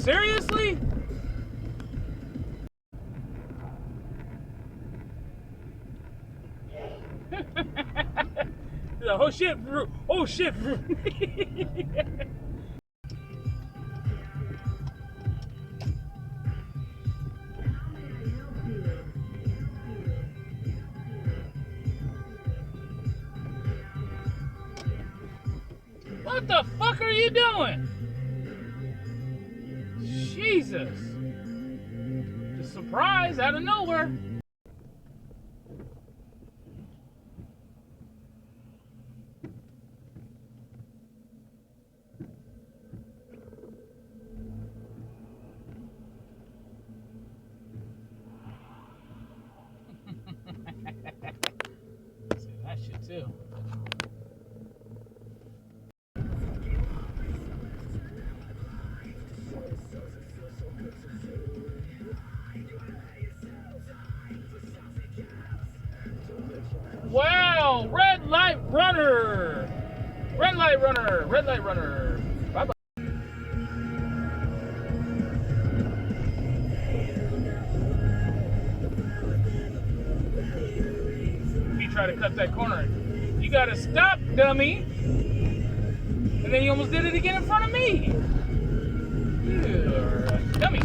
Seriously? Oh shit, oh shit. What the fuck are you doing? Jesus. Just surprise out of nowhere. Say that shit too. Wow, red light runner. Red light runner. Red light runner. Bye bye. You try to cut that corner. You gotta stop, dummy. And then you almost did it again in front of me. You're a dummy.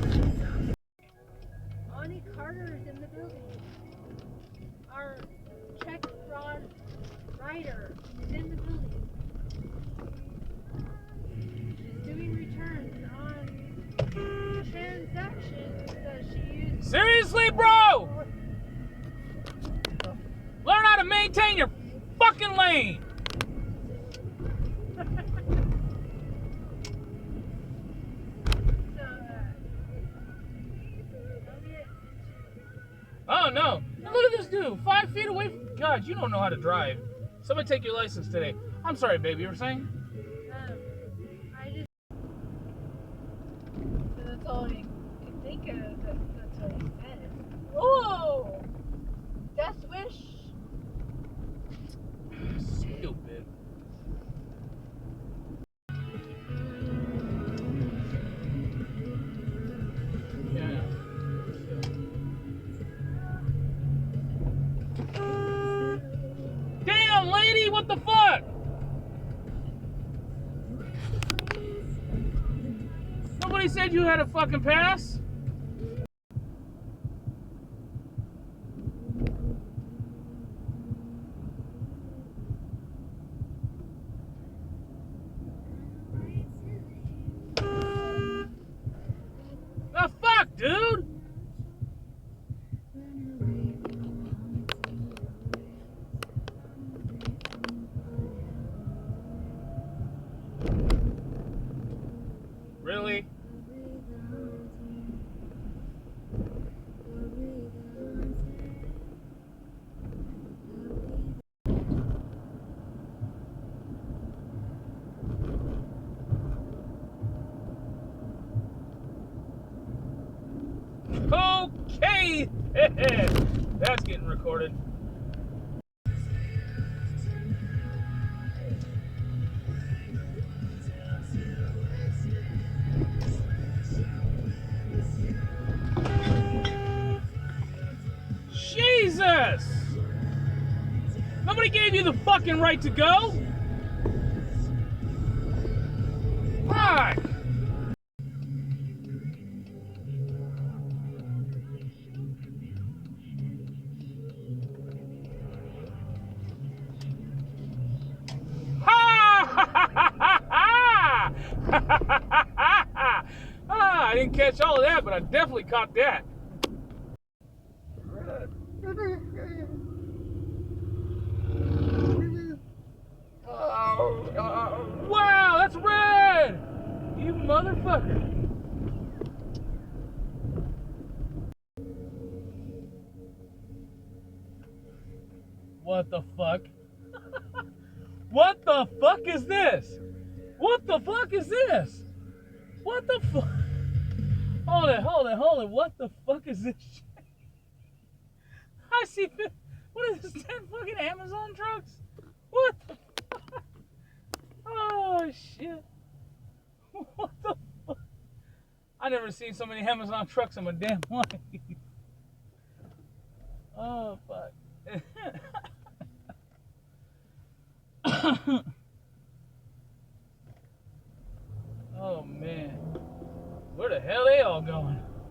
Ani Carter is in the building. Our check fraud writer is in the building. She's doing returns on transactions that she used. Seriously, bro? Learn how to maintain your fucking lane. Oh no. Look at this dude. 5 feet away from God, you don't know how to drive. Somebody take your license today. I'm sorry, baby, you were saying? I just so that's all I could think of. That's what he said. Whoa! Death wish. Stupid. Yeah. Damn, lady, what the fuck? Nobody said you had a fucking pass. The fuck, dude? Really? Okay. That's getting recorded. Jesus! Nobody gave you the fucking right to go. Fuck! I didn't catch all of that, but I definitely caught that. Wow, that's red! You motherfucker. What the fuck? What the fuck is this? What the fuck is this? What the fuck? Hold it. What the fuck is this shit? I see, what is this, 10 fucking Amazon trucks? What the fuck? Oh, shit. What the fuck? I never seen so many Amazon trucks in my damn life. Oh fuck. Oh man. Where the hell they all going?